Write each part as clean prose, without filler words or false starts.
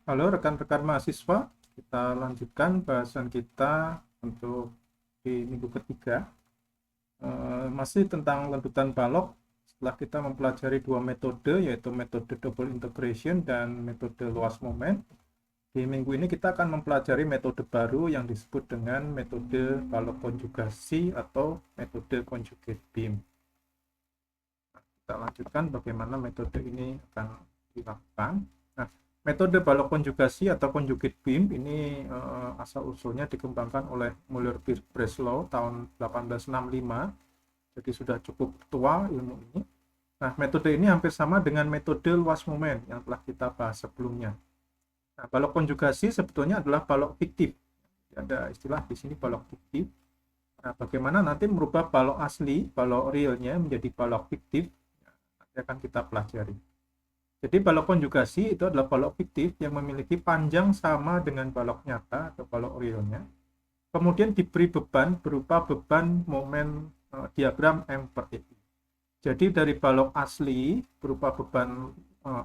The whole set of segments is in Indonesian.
Halo rekan-rekan mahasiswa, kita lanjutkan bahasan kita untuk di minggu ketiga. Masih tentang lendutan balok setelah kita mempelajari dua metode, yaitu metode double integration dan metode luas momen. Di minggu ini kita akan mempelajari metode baru yang disebut dengan metode balok konjugasi atau metode conjugate beam. Kita lanjutkan bagaimana metode ini akan dilakukan. Nah, metode balok konjugasi atau conjugate beam ini asal-usulnya dikembangkan oleh Muller-Breslau tahun 1865. Jadi sudah cukup tua ilmu ini. Nah, metode ini hampir sama dengan metode luas momen yang telah kita bahas sebelumnya. Nah, balok konjugasi sebetulnya adalah balok fiktif. Ada istilah di sini balok fiktif. Nah, bagaimana nanti merubah balok asli, balok realnya menjadi balok fiktif, akan kita pelajari. Jadi balok konjugasi itu adalah balok fiktif yang memiliki panjang sama dengan balok nyata atau balok realnya. Kemudian diberi beban berupa beban momen diagram M per I. Jadi dari balok asli berupa beban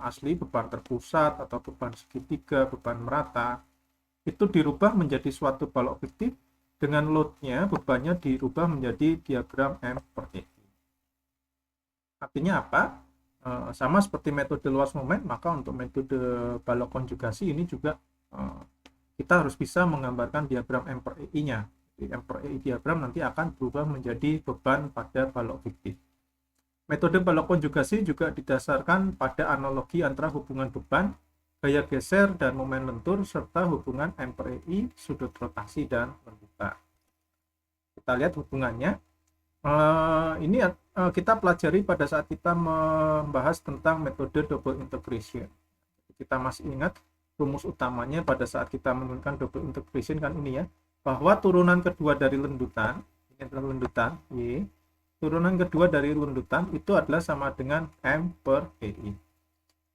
asli, beban terpusat atau beban segitiga, beban merata, itu dirubah menjadi suatu balok fiktif dengan loadnya, bebannya dirubah menjadi diagram M per I. Artinya apa? Sama seperti metode luas momen, maka untuk metode balok konjugasi ini juga kita harus bisa menggambarkan diagram M per I-nya. M per I diagram nanti akan berubah menjadi beban pada balok fiktif. Metode balok konjugasi juga didasarkan pada analogi antara hubungan beban, gaya geser, dan momen lentur, serta hubungan M per I, sudut rotasi, dan lendutan. Kita lihat hubungannya. Ini kita pelajari pada saat kita membahas tentang metode double integration. Kita masih ingat rumus utamanya pada saat kita menurunkan double integration kan ini ya, bahwa turunan kedua dari lendutan, ini adalah lendutan Y, turunan kedua dari lendutan itu adalah sama dengan M per EI.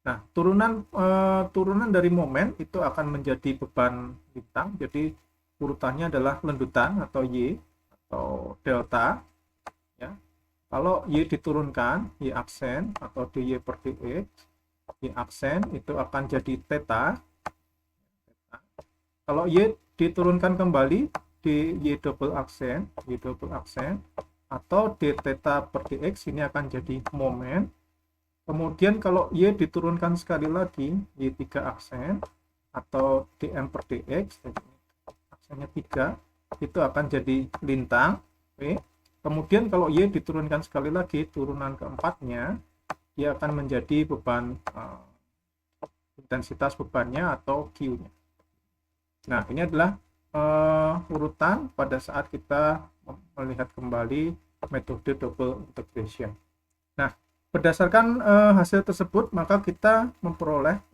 Nah, turunan dari momen itu akan menjadi beban bintang, jadi urutannya adalah lendutan atau Y atau delta. Ya. Kalau Y diturunkan, Y aksen atau dy per dx, Y aksen itu akan jadi theta. Kalau Y diturunkan kembali di Y double aksen, atau d theta per dx ini akan jadi momen. Kemudian kalau Y diturunkan sekali lagi, Y3 aksen atau dm per dx, aksennya 3, itu akan jadi lintang. Oke. Kemudian kalau Y diturunkan sekali lagi, turunan keempatnya, dia akan menjadi beban intensitas bebannya atau Q-nya. Nah, ini adalah urutan pada saat kita melihat kembali metode double integration. Nah, berdasarkan hasil tersebut, maka kita memperoleh,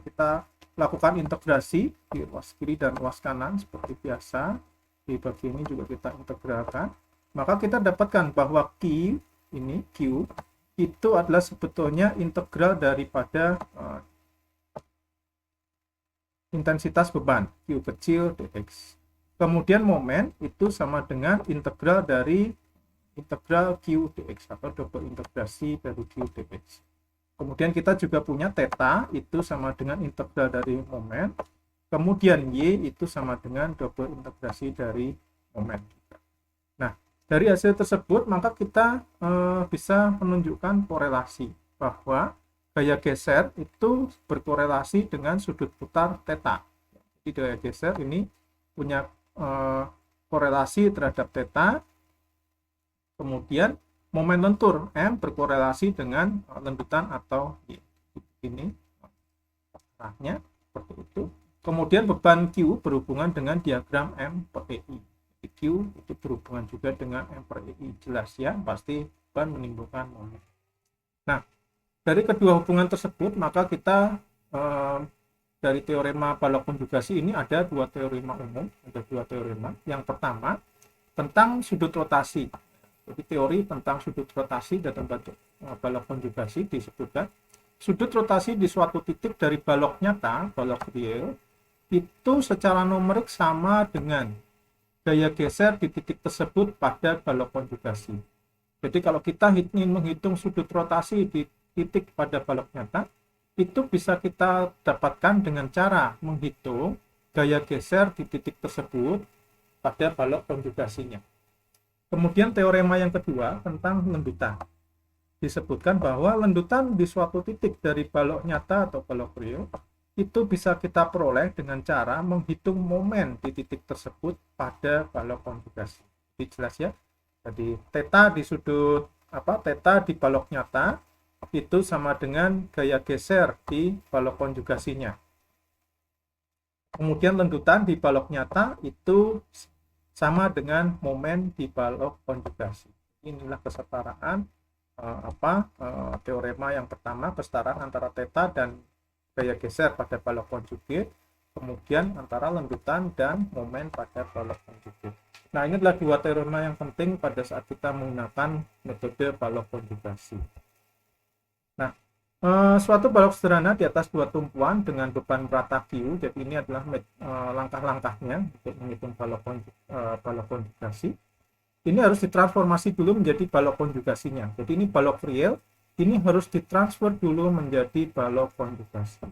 kita lakukan integrasi di luas kiri dan luas kanan seperti biasa. Di bagian ini juga kita integralkan. Maka kita dapatkan bahwa Q itu adalah sebetulnya integral daripada intensitas beban Q kecil dx. Kemudian momen itu sama dengan integral dari integral Q dx atau double integrasi dari Q dx. Kemudian kita juga punya theta itu sama dengan integral dari momen. Kemudian Y itu sama dengan double integrasi dari momen. Nah, dari hasil tersebut, maka kita bisa menunjukkan korelasi bahwa gaya geser itu berkorelasi dengan sudut putar theta. Jadi gaya geser ini punya korelasi terhadap theta. Kemudian momen lentur M berkorelasi dengan lendutan atau Y. Ini arahnya seperti itu. Kemudian beban Q berhubungan dengan diagram M per EI. Q itu berhubungan juga dengan M per I, jelas ya, pasti beban menimbulkan momen. Nah, dari kedua hubungan tersebut, maka kita dari teorema balok konjugasi ini ada dua teorema umum, ada dua teorema. Yang pertama tentang sudut rotasi. Jadi teori tentang sudut rotasi dalam balok konjugasi disebutkan sudut rotasi di suatu titik dari balok nyata, balok real, itu secara numerik sama dengan gaya geser di titik tersebut pada balok konjugasi. Jadi kalau kita ingin menghitung sudut rotasi di titik pada balok nyata, itu bisa kita dapatkan dengan cara menghitung gaya geser di titik tersebut pada balok konjugasinya. Kemudian teorema yang kedua tentang lendutan. Disebutkan bahwa lendutan di suatu titik dari balok nyata atau balok real itu bisa kita peroleh dengan cara menghitung momen di titik tersebut pada balok konjugasi. Jadi jelas ya. Jadi theta di sudut theta di balok nyata itu sama dengan gaya geser di balok konjugasinya. Kemudian lendutan di balok nyata itu sama dengan momen di balok konjugasi. Inilah kesetaraan teorema yang pertama, kesetaraan antara theta dan gaya geser pada balok konjugate, kemudian antara lendutan dan momen pada balok konjugate. Nah, ini adalah dua teorema yang penting pada saat kita menggunakan metode balok konjugasi. Nah, suatu balok sederhana di atas dua tumpuan dengan beban rata Q, jadi ini adalah langkah-langkahnya untuk menghitung balok konjugasi. Ini harus ditransformasi dulu menjadi balok konjugasinya. Jadi ini balok real, ini harus ditransfer dulu menjadi balok konjugasi.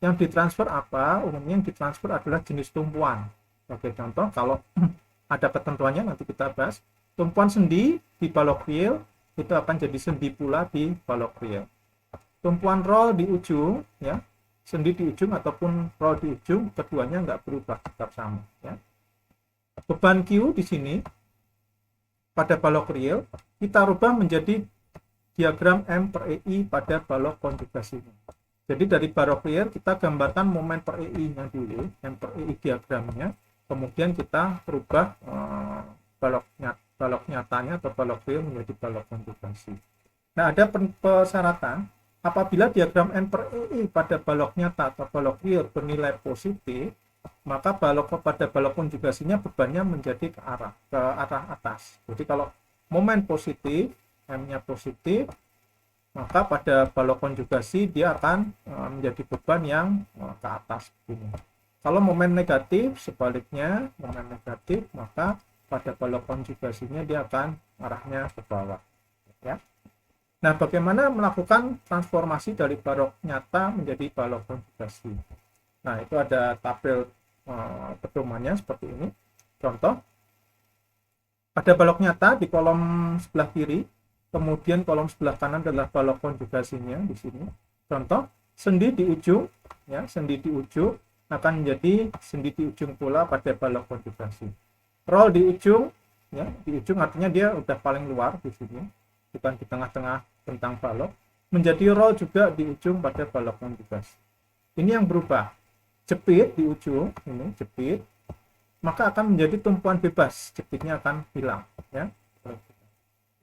Yang ditransfer apa? Umumnya yang ditransfer adalah jenis tumpuan. Oke, contoh kalau ada ketentuannya nanti kita bahas. Tumpuan sendi di balok real itu akan jadi sendi pula di balok real. Tumpuan roll di ujung, ya, sendi di ujung ataupun roll di ujung, keduanya nggak berubah, tetap sama. Ya. Beban Q di sini pada balok real kita rubah menjadi diagram M per EI pada balok konjugasi. Jadi dari balok real kita gambarkan momen per EI-nya dulu, M per EI diagramnya, kemudian kita rubah balok nyatanya atau balok real menjadi balok konjugasi. Nah, ada persyaratan apabila diagram M per EI pada balok nyata atau balok real bernilai positif, maka pada balok konjugasinya bebannya menjadi ke arah atas. Jadi kalau momen positif, M-nya positif, maka pada balok konjugasi dia akan menjadi beban yang ke atas begini. Kalau momen negatif, sebaliknya momen negatif, maka pada balok konjugasinya dia akan arahnya ke bawah. Ya. Nah, bagaimana melakukan transformasi dari balok nyata menjadi balok konjugasi? Nah, itu ada tabel pedomannya seperti ini. Contoh, pada balok nyata di kolom sebelah kiri, kemudian kolom sebelah kanan adalah balok konjugasinya di sini. Contoh, sendi di ujung, ya, sendi di ujung akan menjadi sendi di ujung pula pada balok konjugasi. Roll di ujung, ya, di ujung artinya dia udah paling luar di sini, bukan di tengah-tengah bentang balok, menjadi roll juga di ujung pada balok konjugasi. Ini yang berubah. Jepit di ujung, ini jepit, maka akan menjadi tumpuan bebas, jepitnya akan hilang, ya.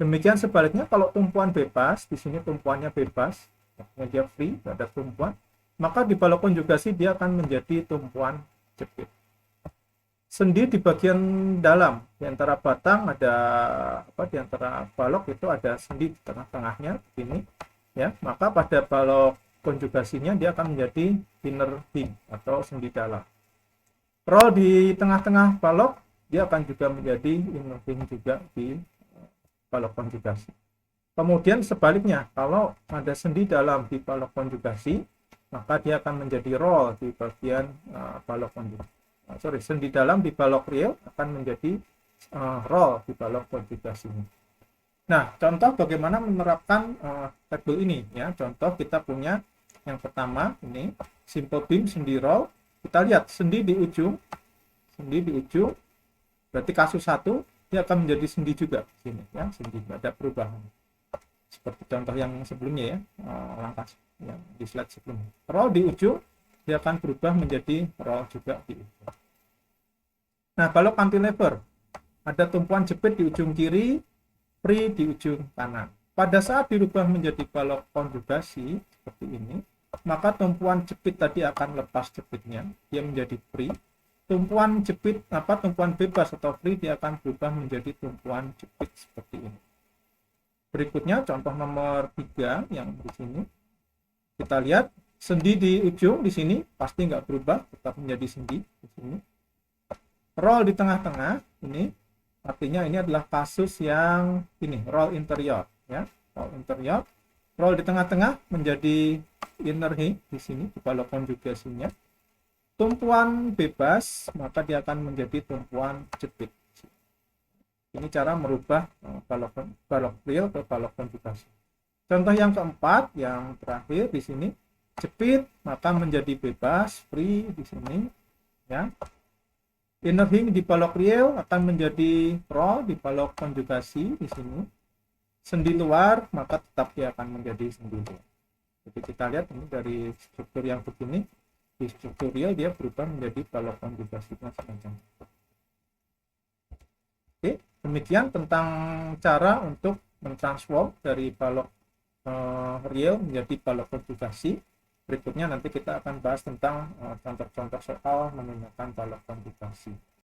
Demikian sebaliknya kalau tumpuan bebas, di sini tumpuannya bebas, dia free, tidak ada tumpuan, maka di balok konjugasi dia akan menjadi tumpuan jepit. Sendi di bagian dalam, di antara batang ada di antara balok itu ada sendi di tengah-tengahnya, ini, ya, maka pada balok konjugasinya dia akan menjadi inner ring atau sendi dalam. Roll di tengah-tengah balok dia akan juga menjadi inner ring juga di balok konjugasi. Kemudian sebaliknya, kalau ada sendi dalam di balok konjugasi, maka dia akan menjadi roll di bagian balok konjugasi. Sendi dalam di balok real akan menjadi roll di balok konjugasi. Nah, contoh bagaimana menerapkan tabel ini, ya. Contoh kita punya yang pertama ini simple beam sendi roll. Kita lihat sendi di ujung, berarti kasus 1 dia akan menjadi sendi juga sini, ya, sendi, ada perubahan seperti contoh yang sebelumnya, ya, langkah yang di slide sebelumnya. Roll di ujung dia akan berubah menjadi roll juga di ujung. Nah, balok cantilever ada tumpuan jepit di ujung kiri, free di ujung kanan. Pada saat dirubah menjadi balok konjugasi seperti ini, maka tumpuan jepit tadi akan lepas jepitnya, dia menjadi free. Tumpuan jepit tumpuan bebas atau free dia akan berubah menjadi tumpuan jepit seperti ini. Berikutnya contoh nomor 3 yang di sini. Kita lihat sendi di ujung di sini pasti nggak berubah, tetap menjadi sendi di sini. Roll di tengah-tengah ini artinya ini adalah kasus yang ini roll interior, ya, roll interior. Roll di tengah-tengah menjadi inner ring di sini di balok konjugasinya. Tumpuan bebas maka dia akan menjadi tumpuan jepit. Ini cara merubah balok real ke balok konjugasi. Contoh yang keempat, yang terakhir di sini, jepit maka menjadi bebas, free di sini, ya. Inner ring di balok real akan menjadi roll di balok konjugasi di sini. Sendi luar maka tetap dia akan menjadi sendi luar. Jadi kita lihat ini dari struktur yang begini, di struktur real dia berubah menjadi balok konjugasi semacam. Oke, demikian tentang cara untuk mentransform dari balok real menjadi balok konjugasi. Berikutnya nanti kita akan bahas tentang contoh-contoh soal menggunakan balok konjugasi.